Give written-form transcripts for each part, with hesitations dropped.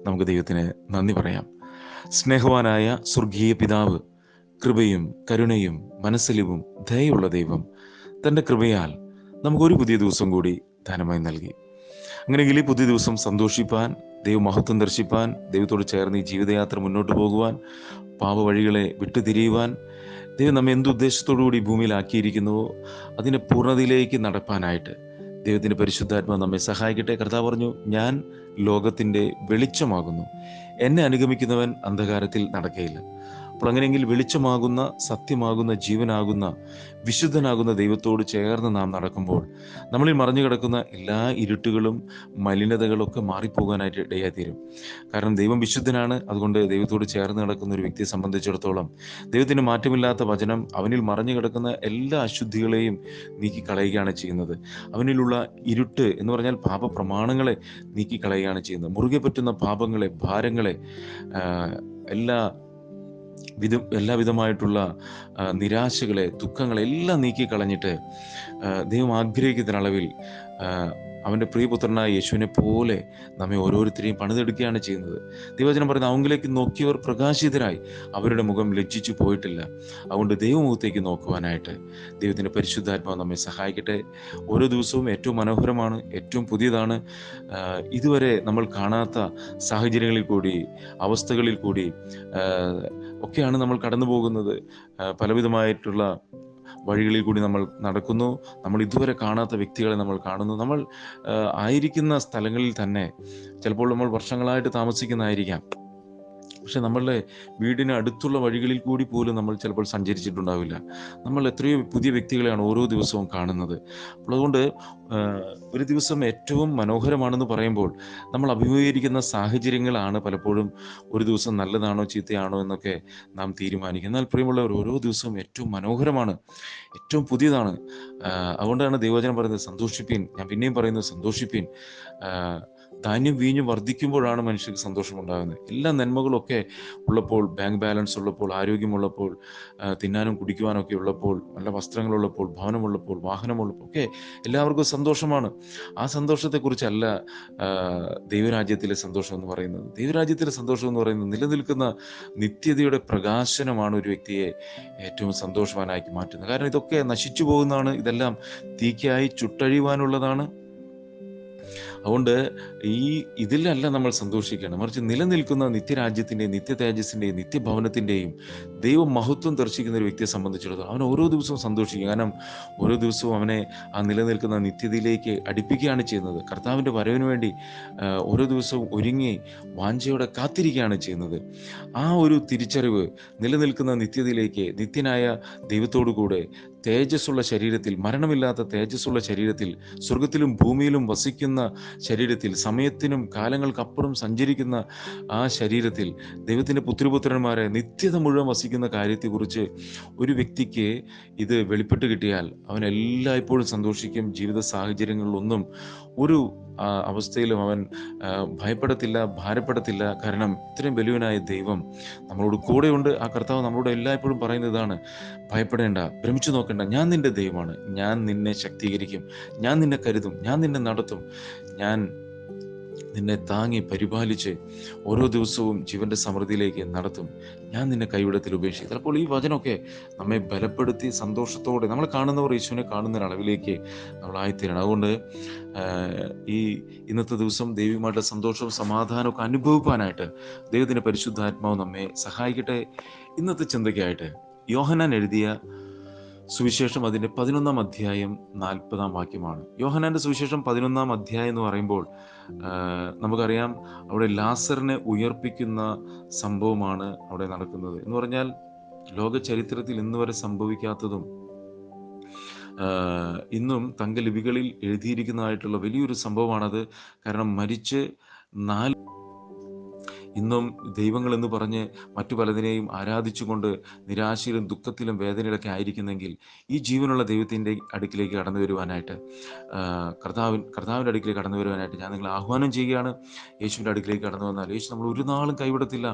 നമുക്ക് ദൈവത്തിന് നന്ദി പറയാം. സ്നേഹവാനായ സ്വർഗീയ പിതാവ്, കൃപയും കരുണയും മനസ്സലിവും ദയയുള്ള ദൈവം തൻ്റെ കൃപയാൽ നമുക്കൊരു പുതിയ ദിവസം കൂടി ദാനമായി നൽകി. അങ്ങനെയെങ്കിൽ ഈ പുതിയ ദിവസം സന്തോഷിപ്പാൻ, ദൈവമഹത്വം ദർശിപ്പാൻ, ദൈവത്തോട് ചേർന്ന് ഈ ജീവിതയാത്ര മുന്നോട്ട് പോകുവാൻ, പാപവഴികളെ വിട്ടുതിരിയുവാൻ ദൈവം നമ്മെ എന്തുദ്ദേശത്തോടുകൂടി ഭൂമിയിലാക്കിയിരിക്കുന്നുവോ അതിനെ പൂർണ്ണതയിലേക്ക് നടപ്പാനായിട്ട് ദൈവത്തിൻ്റെ പരിശുദ്ധാത്മാവ് നമ്മെ സഹായിക്കട്ടെ. കർത്താവ് പറഞ്ഞു, ഞാൻ ലോകത്തിൻ്റെ വെളിച്ചമാകുന്നു, എന്നെ അനുഗമിക്കുന്നവൻ അന്ധകാരത്തിൽ നടക്കുകയില്ല. അപ്പോൾ അങ്ങനെയെങ്കിൽ വെളിച്ചമാകുന്ന, സത്യമാകുന്ന, ജീവനാകുന്ന, വിശുദ്ധനാകുന്ന ദൈവത്തോട് ചേർന്ന് നാം നടക്കുമ്പോൾ നമ്മളിൽ മറഞ്ഞു കിടക്കുന്ന എല്ലാ ഇരുട്ടുകളും മലിനതകളൊക്കെ മാറിപ്പോകാനായിട്ട് ഇടയായിത്തീരും. കാരണം ദൈവം വിശുദ്ധനാണ്. അതുകൊണ്ട് ദൈവത്തോട് ചേർന്ന് നടക്കുന്ന ഒരു വ്യക്തിയെ സംബന്ധിച്ചിടത്തോളം ദൈവത്തിന് മാറ്റമില്ലാത്ത വചനം അവനിൽ മറഞ്ഞു കിടക്കുന്ന എല്ലാ അശുദ്ധികളെയും നീക്കിക്കളയുകയാണ് ചെയ്യുന്നത്. അവനിലുള്ള ഇരുട്ട് എന്ന് പറഞ്ഞാൽ പാപപ്രമാണങ്ങളെ നീക്കിക്കളയുകയാണ് ചെയ്യുന്നത്. മുറുകെ പറ്റുന്ന പാപങ്ങളെ, ഭാരങ്ങളെ, എല്ലാവിധമായിട്ടുള്ള നിരാശകളെ, ദുഃഖങ്ങളെ എല്ലാം നീക്കിക്കളഞ്ഞിട്ട് ദൈവം ആഗ്രഹിക്കുന്ന അളവിൽ അവൻ്റെ പ്രിയപുത്രനായ യേശുവിനെ പോലെ നമ്മെ ഓരോരുത്തരെയും പണിതെടുക്കുകയാണ് ചെയ്യുന്നത്. ദൈവവചനം പറയുന്നത്, അവങ്കിലേക്ക് നോക്കിയവർ പ്രകാശിതരായി, അവരുടെ മുഖം ലജ്ജിച്ചു പോയിട്ടില്ല. അതുകൊണ്ട് ദൈവമുഖത്തേക്ക് നോക്കുവാനായിട്ട് ദൈവത്തിൻ്റെ പരിശുദ്ധാത്മാവ് നമ്മെ സഹായിക്കട്ടെ. ഓരോ ദിവസവും ഏറ്റവും മനോഹരമാണ്, ഏറ്റവും പുതിയതാണ്. ഇതുവരെ നമ്മൾ കാണാത്ത സാഹചര്യങ്ങളിൽ കൂടി, അവസ്ഥകളിൽ കൂടി ഒക്കെയാണ് നമ്മൾ കടന്നു പോകുന്നത്. പലവിധമായിട്ടുള്ള വഴികളിൽ കൂടി നമ്മൾ നടക്കുന്നു. നമ്മൾ ഇതുവരെ കാണാത്ത വ്യക്തികളെ നമ്മൾ കാണുന്നു. നമ്മൾ ആയിരിക്കുന്ന സ്ഥലങ്ങളിൽ തന്നെ ചിലപ്പോൾ നമ്മൾ വർഷങ്ങളായിട്ട് താമസിക്കുന്നതായിരിക്കാം. പക്ഷെ നമ്മളുടെ വീടിന് അടുത്തുള്ള വഴികളിൽ കൂടി പോലും നമ്മൾ ചിലപ്പോൾ സഞ്ചരിച്ചിട്ടുണ്ടാവില്ല. നമ്മൾ എത്രയോ പുതിയ വ്യക്തികളെയാണ് ഓരോ ദിവസവും കാണുന്നത്. അപ്പോൾ അതുകൊണ്ട് ഒരു ദിവസം ഏറ്റവും മനോഹരമാണെന്ന് പറയുമ്പോൾ നമ്മൾ അഭിമുഖീകരിക്കുന്ന സാഹചര്യങ്ങളാണ് പലപ്പോഴും ഒരു ദിവസം നല്ലതാണോ ചീത്തയാണോ എന്നൊക്കെ നാം തീരുമാനിക്കും. എന്നാൽ പ്രിയമുള്ളവർ, ഓരോ ദിവസവും ഏറ്റവും മനോഹരമാണ്, ഏറ്റവും പുതിയതാണ്. അതുകൊണ്ടാണ് ദൈവവചനം പറയുന്നത്, സന്തോഷിപ്പീൻ. ഞാൻ പിന്നെയും പറയുന്നത്, സന്തോഷിപ്പീൻ. ധാന്യം വീഞ്ഞ് വർദ്ധിക്കുമ്പോഴാണ് മനുഷ്യർക്ക് സന്തോഷമുണ്ടാകുന്നത്. എല്ലാ നന്മകളൊക്കെ ഉള്ളപ്പോൾ, ബാങ്ക് ബാലൻസ് ഉള്ളപ്പോൾ, ആരോഗ്യമുള്ളപ്പോൾ, തിന്നാനും കുടിക്കുവാനൊക്കെ ഉള്ളപ്പോൾ, നല്ല വസ്ത്രങ്ങളുള്ളപ്പോൾ, ഭവനമുള്ളപ്പോൾ, വാഹനമുള്ളപ്പോൾ ഒക്കെ എല്ലാവർക്കും സന്തോഷമാണ്. ആ സന്തോഷത്തെക്കുറിച്ചല്ല ദൈവരാജ്യത്തിലെ സന്തോഷം എന്ന് പറയുന്നത്. ദൈവരാജ്യത്തിലെ സന്തോഷം എന്ന് പറയുന്നത് നിലനിൽക്കുന്ന നിത്യതയുടെ പ്രകാശനമാണ് ഒരു വ്യക്തിയെ ഏറ്റവും സന്തോഷവാനാക്കി മാറ്റുന്നത്. കാരണം ഇതൊക്കെ നശിച്ചു പോകുന്നതാണ്, ഇതെല്ലാം തീക്കായി ചുട്ടഴിയുവാനുള്ളതാണ്. അതുകൊണ്ട് ഇതിലല്ല നമ്മൾ സന്തോഷിക്കണം, മറിച്ച് നിലനിൽക്കുന്ന നിത്യരാജ്യത്തിൻ്റെയും നിത്യ തേജസ്സിൻ്റെയും നിത്യഭവനത്തിൻ്റെയും ദൈവം മഹത്വം ദർശിക്കുന്ന ഒരു വ്യക്തിയെ സംബന്ധിച്ചിടത്തോളം അവൻ ഓരോ ദിവസവും സന്തോഷിക്കും. കാരണം ഓരോ ദിവസവും അവനെ ആ നിലനിൽക്കുന്ന നിത്യതയിലേക്ക് അടുപ്പിക്കുകയാണ് ചെയ്യുന്നത്. കർത്താവിൻ്റെ വരവിന് വേണ്ടി ഓരോ ദിവസവും ഒരുങ്ങി വാഞ്ചയോടെ കാത്തിരിക്കുകയാണ് ചെയ്യുന്നത്. ആ ഒരു തിരിച്ചറിവ് നിലനിൽക്കുന്ന നിത്യതയിലേക്ക്, നിത്യനായ ദൈവത്തോടു കൂടെ തേജസ്സുള്ള ശരീരത്തിൽ, മരണമില്ലാത്ത തേജസ്സുള്ള ശരീരത്തിൽ, സ്വർഗത്തിലും ഭൂമിയിലും വസിക്കുന്ന ശരീരത്തിൽ, സമയത്തിനും കാലങ്ങൾക്കപ്പുറം സഞ്ചരിക്കുന്ന ആ ശരീരത്തിൽ ദൈവത്തിൻ്റെ പുത്രപുത്രന്മാരെ നിത്യത മുഴുവൻ വസിക്കുന്ന കാര്യത്തെക്കുറിച്ച് ഒരു വ്യക്തിക്ക് ഇത് വെളിപ്പെട്ട് കിട്ടിയാൽ അവൻ എല്ലായ്പ്പോഴും സന്തോഷിക്കും. ജീവിത സാഹചര്യങ്ങളിലൊന്നും ഒരു അവസ്ഥയിലും അവൻ ഭയപ്പെടത്തില്ല, ഭാരപ്പെടത്തില്ല. കാരണം ഇത്രയും വലിയവനായ ദൈവം നമ്മളോട് കൂടെയുണ്ട്. ആ കർത്താവ് നമ്മളോട് എല്ലായ്പ്പോഴും പറയുന്നതാണ്, ഭയപ്പെടേണ്ട, ഭ്രമിച്ചു നോക്കേണ്ട, ഞാൻ നിന്റെ ദൈവമാണ്, ഞാൻ നിന്നെ ശക്തീകരിക്കും, ഞാൻ നിന്നെ കരുതും, ഞാൻ നിന്നെ നടത്തും, ഞാൻ നിന്നെ താങ്ങി പരിപാലിച്ച് ഓരോ ദിവസവും ജീവന്റെ സമൃദ്ധിയിലേക്ക് നടത്തും, ഞാൻ നിന്നെ കൈവിടത്തിൽ ഉപേക്ഷിക്കും. അപ്പോൾ ഈ വചനമൊക്കെ നമ്മെ ബലപ്പെടുത്തി സന്തോഷത്തോടെ നമ്മൾ കാണുന്നവർ യേശുവിനെ കാണുന്ന അളവിലേക്ക് നമ്മളായിത്തീരണം. അതുകൊണ്ട് ഈ ഇന്നത്തെ ദിവസം ദൈവികമായിട്ടുള്ള സന്തോഷവും സമാധാനമൊക്കെ അനുഭവിക്കാനായിട്ട് ദൈവത്തിൻ്റെ പരിശുദ്ധാത്മാവ് നമ്മെ സഹായിക്കട്ടെ. ഇന്നത്തെ ചിന്തയ്ക്കായിട്ട് യോഹന്നാൻ എഴുതിയ സുവിശേഷം അതിൻ്റെ 11-ാം അധ്യായം 40-ാം വാക്യമാണ്. യോഹന്നാൻ്റെ സുവിശേഷം 11-ാം അധ്യായം എന്ന് പറയുമ്പോൾ നമുക്കറിയാം, അവിടെ ലാസറിനെ ഉയർപ്പിക്കുന്ന സംഭവമാണ് അവിടെ നടക്കുന്നത്. എന്ന് പറഞ്ഞാൽ ലോക ചരിത്രത്തിൽ ഇന്ന് വരെ സംഭവിക്കാത്തതും ഇന്നും തങ്കലിപികളിൽ എഴുതിയിരിക്കുന്നതായിട്ടുള്ള വലിയൊരു സംഭവമാണത്. കാരണം മരിച്ച് ഇന്നും ദൈവങ്ങൾ എന്ന് പറഞ്ഞ് മറ്റു പലതിനെയും ആരാധിച്ചുകൊണ്ട് നിരാശയിലും ദുഃഖത്തിലും വേദനയിലൊക്കെ ആയിരിക്കുന്നെങ്കിൽ ഈ ജീവനുള്ള ദൈവത്തിൻ്റെ അടുക്കിലേക്ക് കടന്നു വരുവാനായിട്ട്, കർത്താവിൻ്റെ അടുക്കിലേക്ക് കടന്നു വരുവാനായിട്ട് ഞാൻ നിങ്ങളെ ആഹ്വാനം ചെയ്യുകയാണ്. യേശുവിൻ്റെ അടുക്കിലേക്ക് കടന്നു വന്നാൽ യേശു നമ്മൾ ഒരു നാളും കൈവിടത്തില്ല,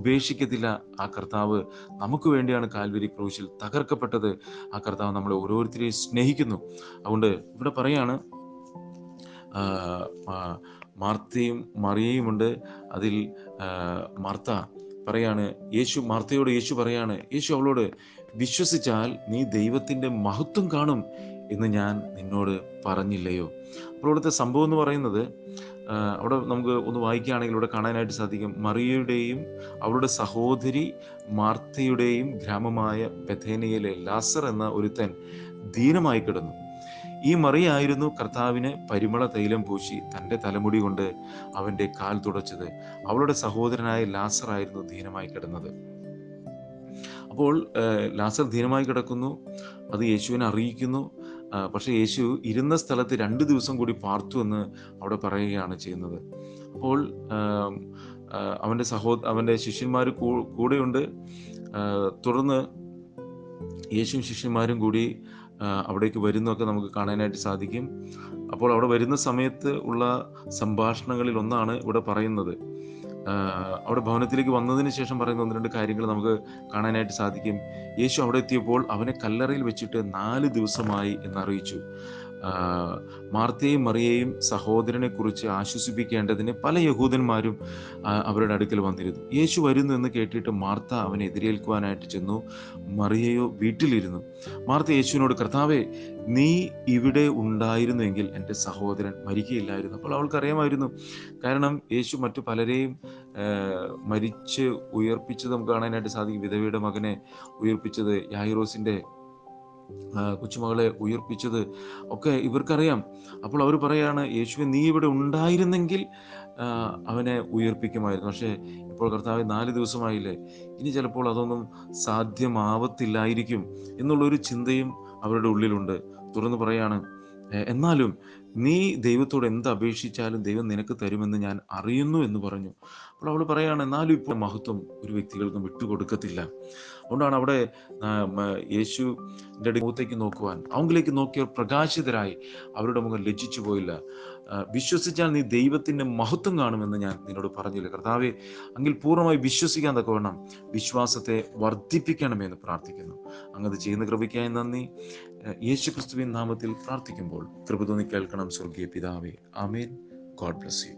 ഉപേക്ഷിക്കത്തില്ല. ആ കർത്താവ് നമുക്ക് വേണ്ടിയാണ് കാൽവരി ക്രൂശിൽ തകർക്കപ്പെട്ടത്. ആ കർത്താവ് നമ്മളെ ഓരോരുത്തരെയും സ്നേഹിക്കുന്നു. അതുകൊണ്ട് ഇവിടെ പറയാണ്, മാർത്തയും മറിയയുമുണ്ട്. അതിൽ മാർത്ത പറയാണ്, മാർത്തയോട് യേശു പറയാണ്, യേശു അവളോട്, വിശ്വസിച്ചാൽ നീ ദൈവത്തിൻ്റെ മഹത്വം കാണും എന്ന് ഞാൻ നിന്നോട് പറഞ്ഞില്ലയോ? അപ്പോൾ ഇവിടുത്തെ സംഭവം എന്ന് പറയുന്നത്, അവിടെ നമുക്ക് ഒന്ന് വായിക്കുകയാണെങ്കിൽ ഇവിടെ കാണാനായിട്ട് സാധിക്കും, മറിയയുടെയും അവളുടെ സഹോദരി മാർത്തയുടെയും ഗ്രാമമായ ബഥേനയിലെ ലാസർ എന്ന ഒരുത്തൻ ദീനമായി കിടന്നു. ഈ മറിയായിരുന്നു കർത്താവിന് പരിമള തൈലം പൂശി തൻ്റെ തലമുടി കൊണ്ട് അവൻ്റെ കാൽ തുടച്ചത്. അവളുടെ സഹോദരനായ ലാസർ ആയിരുന്നു ദീനമായി കിടന്നത്. അപ്പോൾ ലാസർ ദീനമായി കിടക്കുന്നു, അത് യേശുവിനെ അറിയിക്കുന്നു. പക്ഷേ യേശു ഇരുന്ന സ്ഥലത്ത് 2 ദിവസം കൂടി പാർത്തു എന്ന് അവിടെ പറയുകയാണ് ചെയ്യുന്നത്. അപ്പോൾ അവൻ്റെ ശിഷ്യന്മാർ കൂടെയുണ്ട്. തുടർന്ന് യേശുവും ശിഷ്യന്മാരും കൂടി അവിടേക്ക് വരുന്നതൊക്കെ നമുക്ക് കാണാനായിട്ട് സാധിക്കും. അപ്പോൾ അവിടെ വരുന്ന സമയത്ത് ഉള്ള സംഭാഷണങ്ങളിൽ ഒന്നാണ് ഇവിടെ പറയുന്നത്. അവിടെ ഭവനത്തിലേക്ക് വന്നതിന് ശേഷം പറയുന്ന 1-2 കാര്യങ്ങൾ നമുക്ക് കാണാനായിട്ട് സാധിക്കും. യേശു അവിടെ എത്തിയപ്പോൾ അവനെ കല്ലറയിൽ വെച്ചിട്ട് 4 ദിവസമായി എന്നറിയിച്ചു. മാർത്തയും മറിയയും സഹോദരനെ കുറിച്ച് ആശ്വസിപ്പിക്കേണ്ടതിന് പല യഹൂദന്മാരും അവരുടെ അടുക്കൽ വന്നിരുന്നു. യേശു വരുന്നു എന്ന് കേട്ടിട്ട് മാർത്ത അവനെ എതിരേൽക്കുവാനായിട്ട് ചെന്നു. മറിയയോ വീട്ടിലിരുന്നു. മാർത്ത യേശുവിനോട്, കർത്താവേ, നീ ഇവിടെ ഉണ്ടായിരുന്നുവെങ്കിൽ എൻ്റെ സഹോദരൻ മരിക്കുകയില്ലായിരുന്നു. അപ്പോൾ അവൾക്കറിയാമായിരുന്നു. കാരണം യേശു മറ്റു പലരെയും മരിച്ച് ഉയർപ്പിച്ചത് നമുക്ക് കാണാനായിട്ട് സാധിക്കും. വിധവയുടെ മകനെ ഉയർപ്പിച്ചത്, യായിറോസിൻ്റെ കൊച്ചുമകളെ ഉയർപ്പിച്ചത് ഒക്കെ ഇവർക്കറിയാം. അപ്പോൾ അവർ പറയാണ്, യേശുവെ, നീ ഇവിടെ ഉണ്ടായിരുന്നെങ്കിൽ അവനെ ഉയർപ്പിക്കുമായിരുന്നു. പക്ഷേ ഇപ്പോൾ കർത്താവ് 4 ദിവസമായില്ലേ, ഇനി ചിലപ്പോൾ അതൊന്നും സാധ്യമാവത്തില്ലായിരിക്കും എന്നുള്ളൊരു ചിന്തയും അവരുടെ ഉള്ളിലുണ്ട്. തുറന്നു പറയാണ്, എന്നാലും നീ ദൈവത്തോട് എന്ത് അപേക്ഷിച്ചാലും ദൈവം നിനക്ക് തരുമെന്ന് ഞാൻ അറിയുന്നു എന്ന് പറഞ്ഞു. അപ്പോൾ അവൾ പറയാണ്, എന്നാലും ഇപ്പോൾ മഹത്വം ഒരു വ്യക്തികൾക്കും വിട്ടുകൊടുക്കത്തില്ല. അതുകൊണ്ടാണ് അവിടെ യേശുവിൻ്റെ മുഖത്തേക്ക് നോക്കുവാൻ, അവങ്കിലേക്ക് നോക്കിയവർ പ്രകാശിതരായി, അവരുടെ മുഖം ലജ്ജിച്ചു പോയില്ല. വിശ്വസിച്ചാൽ നീ ദൈവത്തിൻ്റെ മഹത്വം കാണുമെന്ന് ഞാൻ നിന്നോട് പറഞ്ഞില്ല. കർത്താവെ, അങ്കിൽ പൂർണ്ണമായി വിശ്വസിക്കാൻ തക്കവണ്ണം വിശ്വാസത്തെ വർദ്ധിപ്പിക്കണമെന്ന് പ്രാർത്ഥിക്കുന്നു. അങ്ങത് ചെയ്യുന്ന കൃപയ്ക്കായി നന്ദി. യേശു ക്രിസ്തുവിൻ നാമത്തിൽ പ്രാർത്ഥിക്കുമ്പോൾ കൃപ തോന്നി കേൾക്കണം സ്വർഗീയ പിതാവേ. ആമേൻ. God bless U.